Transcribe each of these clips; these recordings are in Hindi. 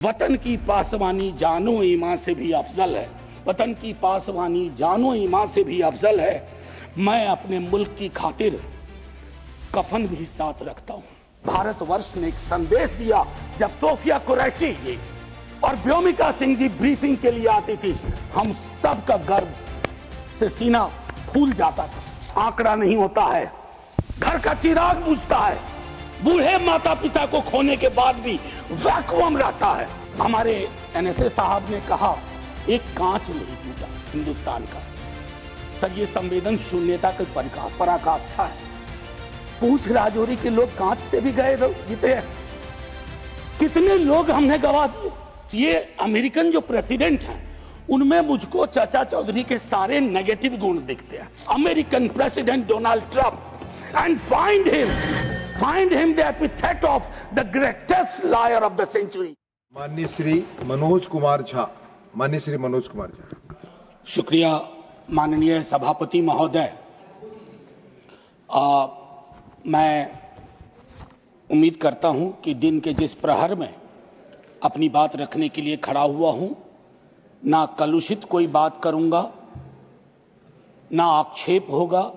वतन की पासवानी जानो ईमान से भी अफजल है। वतन की पासवानी जानो ईमान से भी अफजल है। मैं अपने मुल्क की खातिर कफन भी साथ रखता हूं। भारतवर्ष ने एक संदेश दिया जब सोफिया कुरैशी जी और व्योमिका सिंह जी ब्रीफिंग के लिए आती थी, हम सब का गर्व से सीना फूल जाता था। आंकड़ा नहीं होता है, घर का चिराग बुझता है। बूढ़े माता पिता को खोने के बाद भी वैक्यूम रहता है। हमारे एनएसए साहब ने कहा, एक कांच नहीं टूटा हिंदुस्तान का। सर, ये संवेदन शून्यता की पराकाष्ठा है। पूछ राजौरी के लोग कांच से भी गए जीते हैं। कितने लोग हमने गवा दिए। ये अमेरिकन जो प्रेसिडेंट हैं, उनमें मुझको चाचा चौधरी के सारे नेगेटिव गुण दिखते हैं। American president Donald Trump, and find him the epithet of the greatest liar of the century. माननीय श्री मनोज कुमार झा। माननीय श्री मनोज कुमार झा। शुक्रिया माननीय सभापति महोदय। मैं उम्मीद करता हूं कि दिन के जिस प्रहर में अपनी बात रखने के लिए खड़ा हुआ हूं, ना कलुषित कोई बात करूंगा, ना आक्षेप होगा,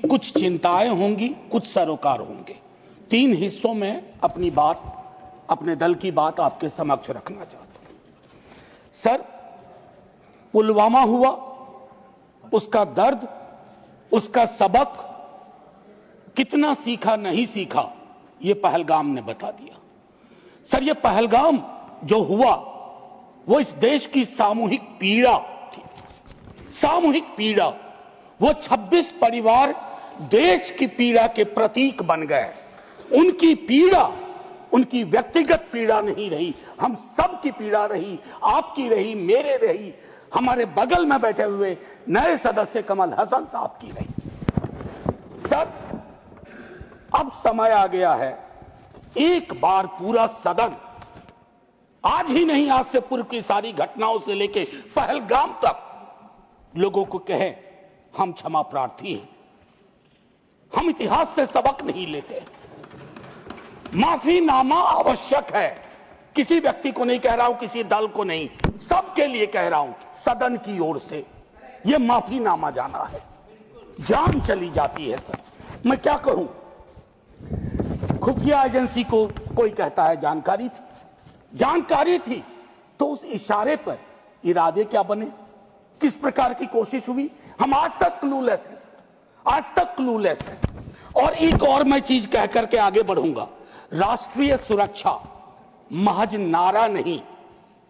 कुछ चिंताएं होंगी, कुछ सरोकार होंगे। 3 हिस्सों में अपनी बात, अपने दल की बात आपके समक्ष रखना चाहता हूं। सर, पुलवामा हुआ, उसका दर्द, उसका सबक, कितना सीखा नहीं सीखा, यह पहलगाम ने बता दिया। सर, यह पहलगाम जो हुआ वो इस देश की सामूहिक पीड़ा थी। सामूहिक पीड़ा। वो 26 परिवार देश की पीड़ा के प्रतीक बन गए। उनकी पीड़ा उनकी व्यक्तिगत पीड़ा नहीं रही, हम सब की पीड़ा रही। आपकी रही, मेरे रही, हमारे बगल में बैठे हुए नए सदस्य कमल हसन साहब की रही। सर, अब समय आ गया है, एक बार पूरा सदन, आज ही नहीं, आज से पूर्व की सारी घटनाओं से लेके पहलगाम तक, लोगों को कहे, हम क्षमा प्रार्थी हैं। हम इतिहास से सबक नहीं लेते। माफीनामा आवश्यक है। किसी व्यक्ति को नहीं कह रहा हूं, किसी दल को नहीं, सबके लिए कह रहा हूं। सदन की ओर से यह माफीनामा जाना है। जान चली जाती है। सर, मैं क्या कहूं, खुफिया एजेंसी को कोई कहता है जानकारी थी। जानकारी थी तो उस इशारे पर इरादे क्या बने, किस प्रकार की कोशिश हुई, हम आज तक क्लूलेस हैं। आज तक क्लूलेस है। और एक और मैं चीज कह करके आगे बढ़ूंगा। राष्ट्रीय सुरक्षा महज नारा नहीं,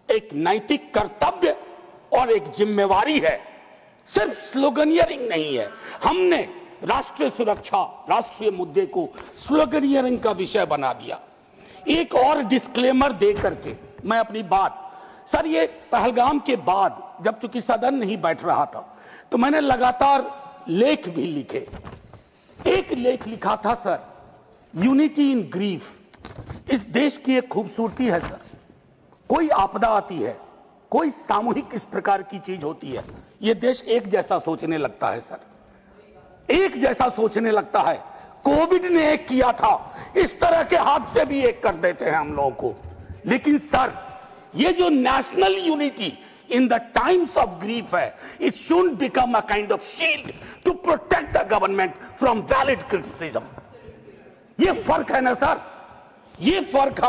एक नैतिक कर्तव्य और एक जिम्मेवारी है। सिर्फ स्लोगनियरिंग नहीं है। हमने राष्ट्रीय सुरक्षा, राष्ट्रीय मुद्दे को स्लोगनियरिंग का विषय बना दिया। एक और डिस्क्लेमर दे करके मैं अपनी बात, सर, ये पहलगाम के बाद जब चूंकि सदन नहीं बैठ रहा था, तो मैंने लगातार लेख भी लिखे। एक लेख लिखा था, सर, यूनिटी इन ग्रीफ। इस देश की एक खूबसूरती है सर। कोई आपदा आती है, कोई सामूहिक इस प्रकार की चीज होती है, यह देश एक जैसा सोचने लगता है। सर, एक जैसा सोचने लगता है। कोविड ने एक किया था, इस तरह के हादसे भी एक कर देते हैं हम लोगों को। लेकिन सर, ये जो national unity in the times of grief है, it should become a kind of shield to protect the government from valid criticism. ये फर्क है ना सर। ये फर्क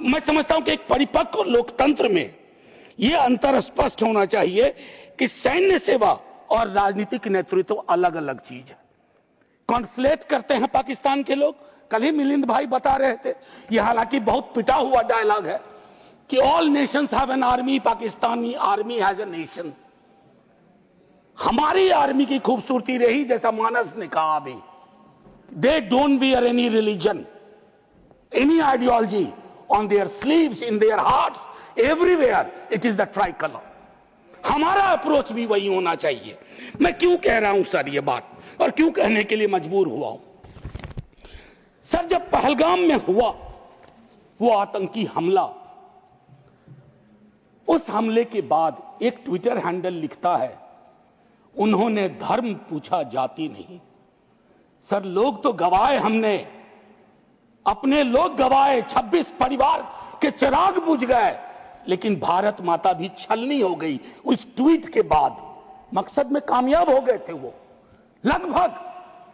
मैं समझता हूं कि एक परिपक्व लोकतंत्र में ये अंतर स्पष्ट होना चाहिए कि सैन्य सेवा और राजनीतिक नेतृत्व अलग अलग चीज है। कॉन्फ्लेट करते हैं पाकिस्तान के लोग। कल ही मिलिंद भाई बता रहे थे, यह हालांकि बहुत पिटा हुआ डायलॉग है कि all Nations have an army, Pakistani army has a nation. हमारी आर्मी की खूबसूरती रही, जैसा मानस ने कहा अभी, they don't wear any religion, any ideology on their sleeves, in their hearts, everywhere it is the try colour. हमारा अप्रोच भी वही होना चाहिए। मैं क्यों कह रहा हूं सर ये बात, और क्यों कहने के लिए मजबूर हुआ हूं? सर, जब पहलगाम में हुआ वो आतंकी हमला, उस हमले के बाद एक ट्विटर हैंडल लिखता है, उन्होंने धर्म पूछा, जाति नहीं। सर, लोग तो गवाए, हमने अपने लोग गवाए। 26 परिवार के चिराग बुझ गए, लेकिन भारत माता भी छलनी हो गई उस ट्वीट के बाद। मकसद में कामयाब हो गए थे वो लगभग,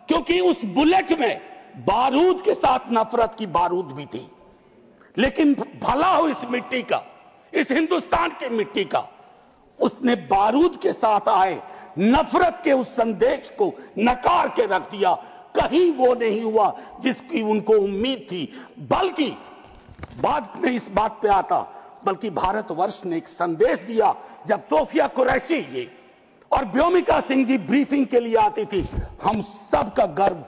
क्योंकि उस बुलेट में बारूद के साथ नफरत की बारूद भी थी। लेकिन भला हो इस मिट्टी का, इस हिंदुस्तान की मिट्टी का, उसने बारूद के साथ आए नफरत के उस संदेश को नकार के रख दिया। कहीं वो नहीं हुआ जिसकी उनको उम्मीद थी, बल्कि बाद में इस बात पे आता, बल्कि भारतवर्ष ने एक संदेश दिया। जब सोफिया कुरैशी जी और व्योमिका सिंह जी ब्रीफिंग के लिए आती थी, हम सब का गर्व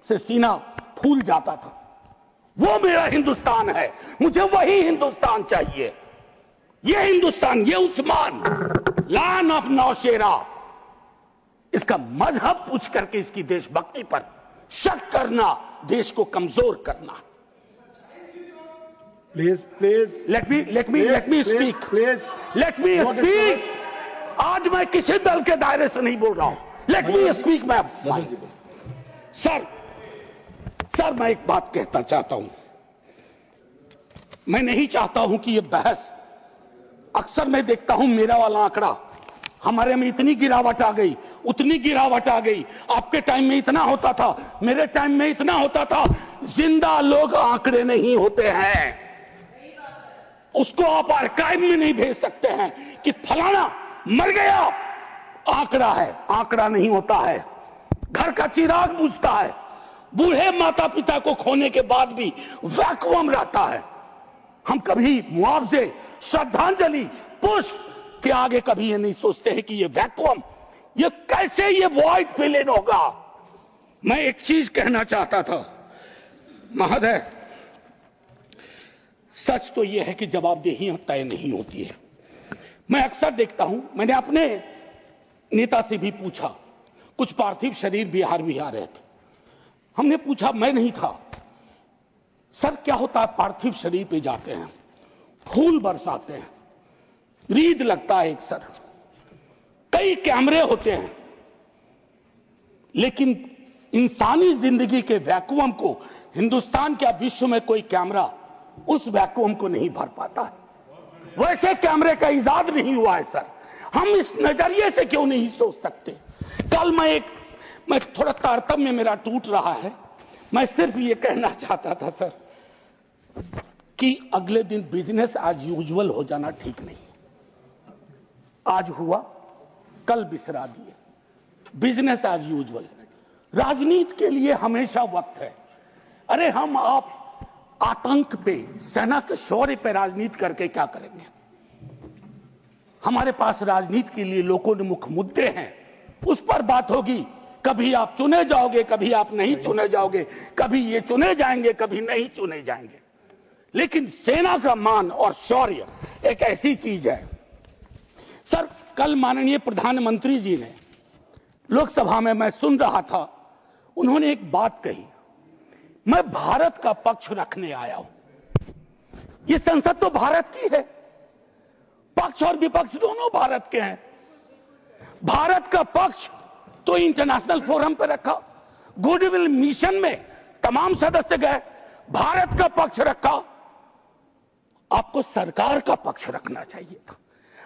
से सीना फूल जाता था। वो मेरा हिंदुस्तान है, मुझे वही हिंदुस्तान चाहिए। ये हिंदुस्तान, ये उस्मान लान ऑफ नौशेरा, इसका मजहब पूछ करके इसकी देशभक्ति पर शक करना देश को कमजोर करना। Please please let me speak. आज मैं किसी दल के दायरे से नहीं बोल रहा हूं। Let me speak. सर मैं एक बात कहना चाहता हूं। मैं नहीं चाहता हूं कि यह बहस, अक्सर मैं देखता हूं मेरा वाला आंकड़ा, हमारे में इतनी गिरावट आ गई, उतनी गिरावट आ गई, आपके टाइम में इतना होता था, मेरे टाइम में इतना होता था। जिंदा लोग आंकड़े नहीं होते हैं, उसको आप आर्काइव में नहीं भेज सकते हैं कि फलाना मर गया। आंकड़ा है, आंकड़ा नहीं होता है। घर का चिराग बुझता है, बूढ़े माता पिता को खोने के बाद भी वैक्यूम रहता है। हम कभी मुआवजे, श्रद्धांजलि, पुष्प के आगे कभी ये नहीं सोचते हैं कि ये वैक्यूम, ये कैसे ये वॉइड फिल इन होगा। मैं एक चीज कहना चाहता था महोदय, सच तो यह है कि जवाबदेही तय नहीं होती है। मैं अक्सर देखता हूं, मैंने अपने नेता से भी पूछा, कुछ पार्थिव शरीर बिहार भी आ रहे थे, हमने पूछा, मैं नहीं था, सर क्या होता है पार्थिव शरीर पे जाते हैं, फूल बरसाते हैं, रीद लगता है एक सर, कई कैमरे होते हैं, लेकिन इंसानी जिंदगी के वैक्यूम को हिंदुस्तान क्या विश्व में कोई कैमरा उस वैक्यूम को नहीं भर पाता है। वैसे कैमरे का इजाद नहीं हुआ है सर। हम इस नजरिए से क्यों नहीं सोच सकते। कल मैं थोड़ा तारतम्य मेरा टूट रहा है, मैं सिर्फ ये कहना चाहता था सर कि अगले दिन बिजनेस एज यूजुअल हो जाना ठीक नहीं। आज हुआ, कल बिसरा दिए, बिजनेस एज यूजुअल। राजनीति के लिए हमेशा वक्त है। अरे हम आप आतंक पे, सेना के शौर्य पे राजनीति करके क्या करेंगे। हमारे पास राजनीति के लिए लोगों ने मुख्य मुद्दे हैं, उस पर बात होगी। कभी आप चुने जाओगे, कभी आप नहीं चुने जाओगे, कभी ये चुने जाएंगे, कभी नहीं चुने जाएंगे। लेकिन सेना का मान और शौर्य एक ऐसी चीज है। सर कल माननीय प्रधानमंत्री जी ने लोकसभा में, मैं सुन रहा था, उन्होंने एक बात कही, मैं भारत का पक्ष रखने आया हूं। ये संसद तो भारत की है, पक्ष और विपक्ष दोनों भारत के हैं। भारत का पक्ष तो इंटरनेशनल फोरम पर रखा, गुडविल मिशन में तमाम सदस्य गए, भारत का पक्ष रखा। आपको सरकार का पक्ष रखना चाहिए था।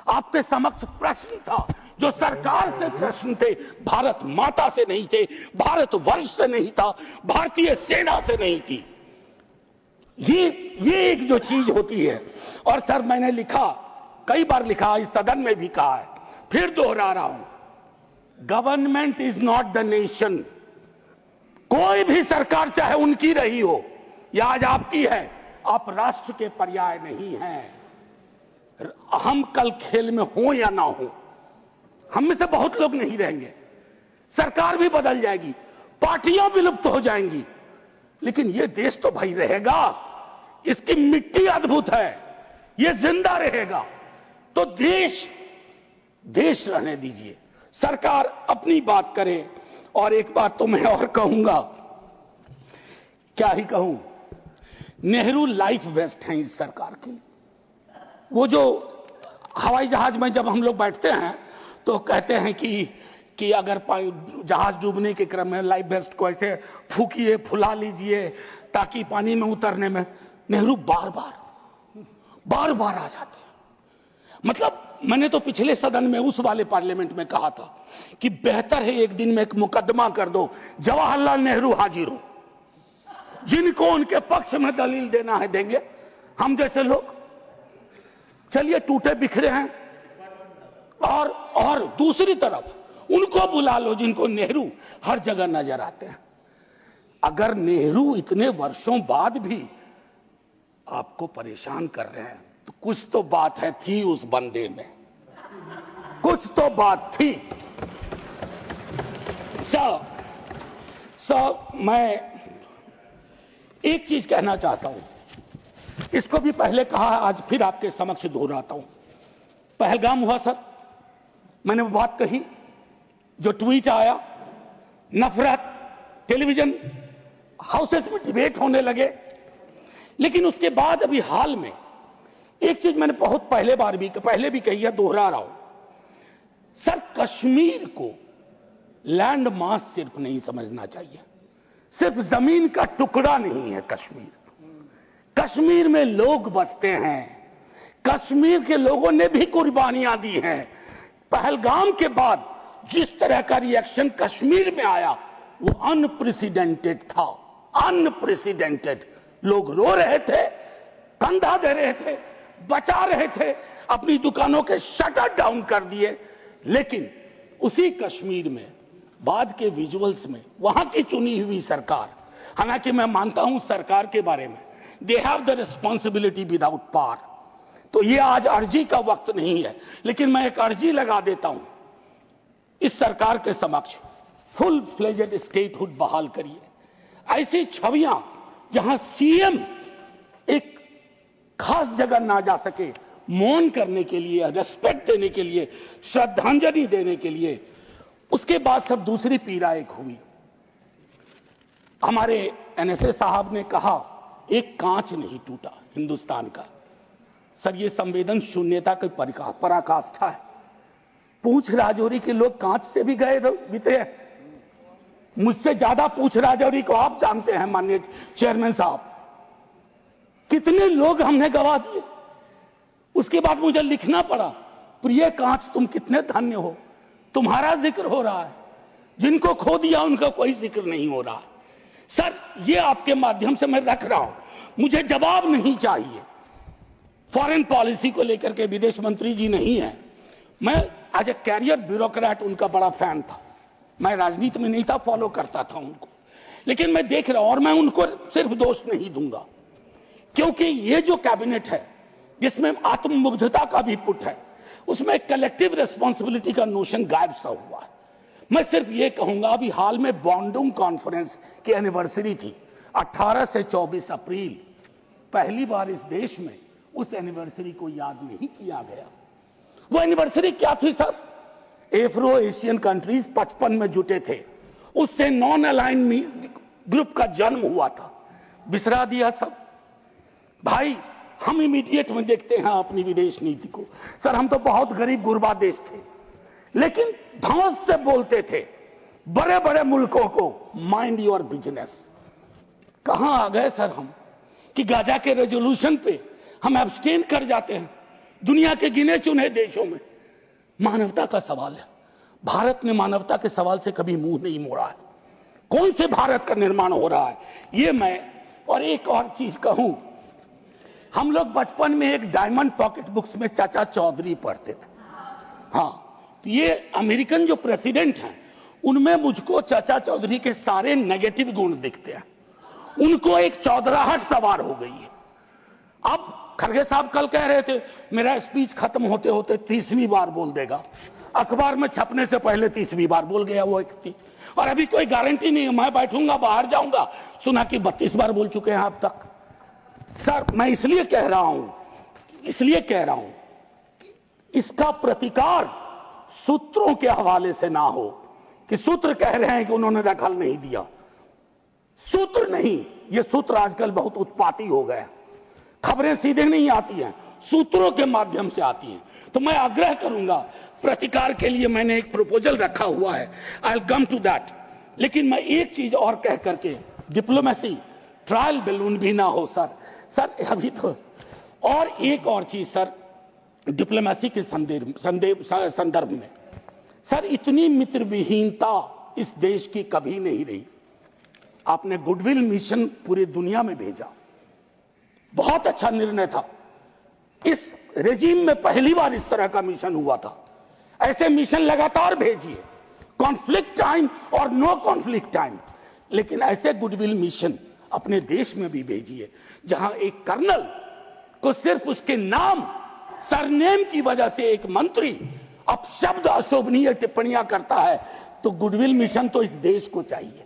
आपके समक्ष प्रश्न था, जो सरकार से प्रश्न थे, भारत माता से नहीं थे, भारत वर्ष से नहीं था, भारतीय सेना से नहीं थी। ये एक जो चीज होती है। और सर मैंने लिखा, कई बार लिखा, इस सदन में भी कहा है, फिर दोहरा रहा हूं, government is not the nation. कोई भी सरकार चाहे उनकी रही हो या आज आपकी है, आप राष्ट्र के पर्याय नहीं हैं। हम कल खेल में हो या ना हो, हम में से बहुत लोग नहीं रहेंगे, सरकार भी बदल जाएगी, पार्टियां विलुप्त हो जाएंगी, लेकिन यह देश तो भाई रहेगा। इसकी मिट्टी अद्भुत है, यह जिंदा रहेगा। तो देश रहने दीजिए, सरकार अपनी बात करे। और एक बात तो मैं और कहूंगा, क्या ही कहूं, नेहरू लाइफ वेस्ट हैं इस सरकार के लिए। वो जो हवाई जहाज में जब हम लोग बैठते हैं तो कहते हैं कि अगर जहाज डूबने के क्रम में लाइफ वेस्ट को ऐसे फूकिए, फुला लीजिए ताकि पानी में उतरने में, नेहरू बार बार बार बार आ जाते हैं। मतलब मैंने तो पिछले सदन में उस वाले पार्लियामेंट में कहा था कि बेहतर है एक दिन में एक मुकदमा कर दो, जवाहरलाल नेहरू हाजिर हो, जिनको उनके पक्ष में दलील देना है देंगे, हम जैसे लोग चलिए टूटे बिखरे हैं। और दूसरी तरफ उनको बुला लो जिनको नेहरू हर जगह नजर आते हैं। अगर नेहरू इतने वर्षों बाद भी आपको परेशान कर रहे हैं तो कुछ तो बात है थी उस बंदे में, कुछ तो बात थी। मैं एक चीज कहना चाहता हूं, इसको भी पहले कहा, आज फिर आपके समक्ष दोहराता हूं। पहलगाम हुआ सर, मैंने वो बात कही, जो ट्वीट आया, नफरत, टेलीविजन हाउसेस में डिबेट होने लगे। लेकिन उसके बाद अभी हाल में एक चीज मैंने बहुत पहले भी कही है, दोहरा रहा हूं। सर, कश्मीर को लैंड मास सिर्फ नहीं समझना चाहिए, सिर्फ जमीन का टुकड़ा नहीं है कश्मीर। कश्मीर में लोग बसते हैं, कश्मीर के लोगों ने भी कुर्बानियां दी हैं। पहलगाम के बाद जिस तरह का रिएक्शन कश्मीर में आया वो अनप्रेसिडेंटेड था, अनप्रेसिडेंटेड। लोग रो रहे थे, कंधा दे रहे थे, बचा रहे थे, अपनी दुकानों के शटर डाउन कर दिए। लेकिन उसी कश्मीर में बाद के विजुअल्स में वहां की चुनी हुई सरकार, हालांकि मैं मानता हूं सरकार के बारे में, they have the responsibility without power, तो ये आज अर्जी का वक्त नहीं है, लेकिन मैं एक अर्जी लगा देता हूं इस सरकार के समक्ष, फुल फ्लेजेड स्टेटहुड बहाल करिए। ऐसी छवियां जहां सीएम एक खास जगह ना जा सके, मौन करने के लिए, रेस्पेक्ट देने के लिए, श्रद्धांजलि देने के लिए। उसके बाद सब दूसरी पीड़ा एक हुई। हमारे एनएसए साहब ने कहा एक कांच नहीं टूटा हिंदुस्तान का। सर, ये संवेदन शून्यता की पराकाष्ठा है। पूंछ राजौरी के लोग कांच से भी गए बीते हैं। मुझसे ज्यादा पूंछ राजौरी को आप जानते हैं माननीय चेयरमैन साहब, कितने लोग हमने गवा दिए। उसके बाद मुझे लिखना पड़ा, प्रिय कांच तुम कितने धन्य हो, तुम्हारा जिक्र हो रहा है, जिनको खो दिया उनका कोई जिक्र नहीं हो रहा। सर, ये आपके माध्यम से मैं रख रहा हूं, मुझे जवाब नहीं चाहिए। फॉरेन पॉलिसी को लेकर के विदेश मंत्री जी नहीं है, मैं एज ए कैरियर ब्यूरोक्रेट उनका बड़ा फैन था। मैं राजनीति में नहीं था, फॉलो करता था उनको, लेकिन मैं देख रहा हूं और मैं उनको सिर्फ दोष नहीं दूंगा, क्योंकि ये जो कैबिनेट है जिसमें आत्ममुग्धता का भी पुट है, उसमें कलेक्टिव रिस्पॉन्सिबिलिटी का नोशन गायब सा हुआ है। मैं सिर्फ ये कहूंगा, अभी हाल में बॉन्डुंग कॉन्फ्रेंस की एनिवर्सरी थी, 18 से 24 अप्रैल, पहली बार इस देश में उस एनिवर्सरी को याद नहीं किया गया। वो एनिवर्सरी क्या थी सर? एफ्रो एशियन कंट्रीज 55 में जुटे थे, उससे नॉन अलाइन ग्रुप का जन्म हुआ था, बिसरा दिया सब। भाई, हम इमीडिएट में देखते हैं अपनी विदेश नीति को। सर, हम तो बहुत गरीब गुरबा देश थे, लेकिन धौंस से बोलते थे बड़े बड़े मुल्कों को, माइंड योर बिजनेस। कहां आ गए सर हम कि गाजा के रेजोल्यूशन पे हम एब्सटेन कर जाते हैं दुनिया के गिने चुने देशों में। मानवता का सवाल है, भारत ने मानवता के सवाल से कभी मुंह नहीं मोड़ा है। कौन से भारत का निर्माण हो रहा है ये मैं, और एक और चीज कहूं, हम लोग बचपन में एक डायमंड पॉकेट बुक्स में चाचा चौधरी पढ़ते थे। हाँ, तो ये अमेरिकन जो प्रेसिडेंट हैं उनमें मुझको चाचा चौधरी के सारे नेगेटिव गुण दिखते हैं। उनको एक चौधराहट सवार हो गई है। अब खड़गे साहब कल कह रहे थे मेरा स्पीच खत्म होते होते 30वीं बार बोल देगा, अखबार में छपने से पहले 30वीं बार बोल गया वो व्यक्ति, और अभी कोई गारंटी नहीं है, मैं बैठूंगा बाहर जाऊंगा सुना कि 32 बार बोल चुके हैं अब तक। सर, मैं इसलिए कह रहा हूं इसका प्रतिकार सूत्रों के हवाले से ना हो कि सूत्र कह रहे हैं कि उन्होंने दखल नहीं दिया। सूत्र नहीं, ये सूत्र आजकल बहुत उत्पाती हो गए, खबरें सीधे नहीं आती हैं, सूत्रों के माध्यम से आती हैं। तो मैं आग्रह करूंगा, प्रतिकार के लिए मैंने एक प्रपोजल रखा हुआ है, I will come to that. लेकिन मैं एक चीज और कह करके, डिप्लोमेसी ट्रायल बैलून भी ना हो सर। अभी तो और एक और चीज सर, डिप्लोमेसी के संदर्भ में सर, इतनी मित्र विहीनता इस देश की कभी नहीं रही। आपने गुडविल मिशन पूरी दुनिया में भेजा, बहुत अच्छा निर्णय था। इस रेजिम में पहली बार इस तरह का मिशन हुआ था। ऐसे मिशन लगातार भेजिए, कॉन्फ्लिक्ट टाइम और नो कॉन्फ्लिक्ट टाइम, लेकिन ऐसे गुडविल मिशन अपने देश में भी भेजिए जहां एक कर्नल को सिर्फ उसके नाम, सरनेम की वजह से एक मंत्री अपशब्द अशोभनीय टिप्पणियां करता है। तो गुडविल मिशन तो इस देश को चाहिए।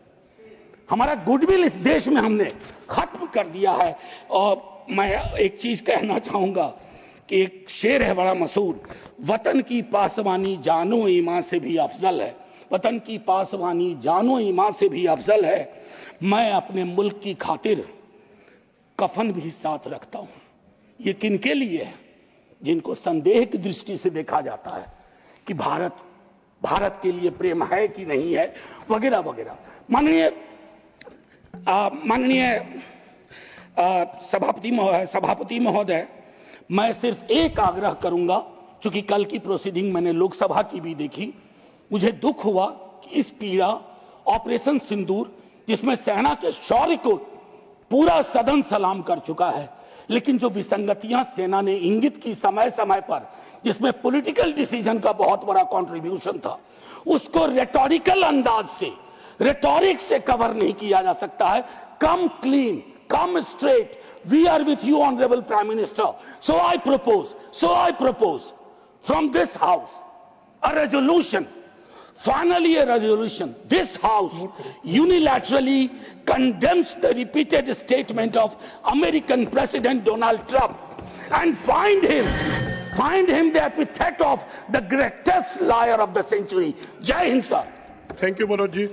हमारा गुडविल इस देश में हमने खत्म कर दिया है। और मैं एक चीज कहना चाहूंगा कि एक शेर है बड़ा मशहूर, वतन की पासवानी जानो ईमान से भी अफजल है। वतन की पासवानी जानो ईमान से भी अफजल है। मैं अपने मुल्क की खातिर कफन भी साथ रखता हूं। ये किनके लिए है? जिनको संदेह की दृष्टि से देखा जाता है कि भारत के लिए प्रेम है कि नहीं है, वगैरह वगैरह। माननीय सभापति महोदय, मैं सिर्फ एक आग्रह करूंगा, चूंकि कल की प्रोसीडिंग मैंने लोकसभा की भी देखी, मुझे दुख हुआ कि इस पीड़ा ऑपरेशन सिंदूर, जिसमें सेना के शौर्य को पूरा सदन सलाम कर चुका है, लेकिन जो विसंगतियां सेना ने इंगित की समय समय पर, जिसमें पॉलिटिकल डिसीजन का बहुत बड़ा कंट्रीब्यूशन था, उसको रेटोरिकल अंदाज से, रेटोरिक से कवर नहीं किया जा सकता है। Come clean, come straight, we are with you honourable prime minister, so I propose from this house a resolution, finally a resolution. This house unilaterally condemns the repeated statement of American President Donald Trump and find him the epithet of the greatest liar of the century. Jai Hind, sir. Thank you, Manoj ji.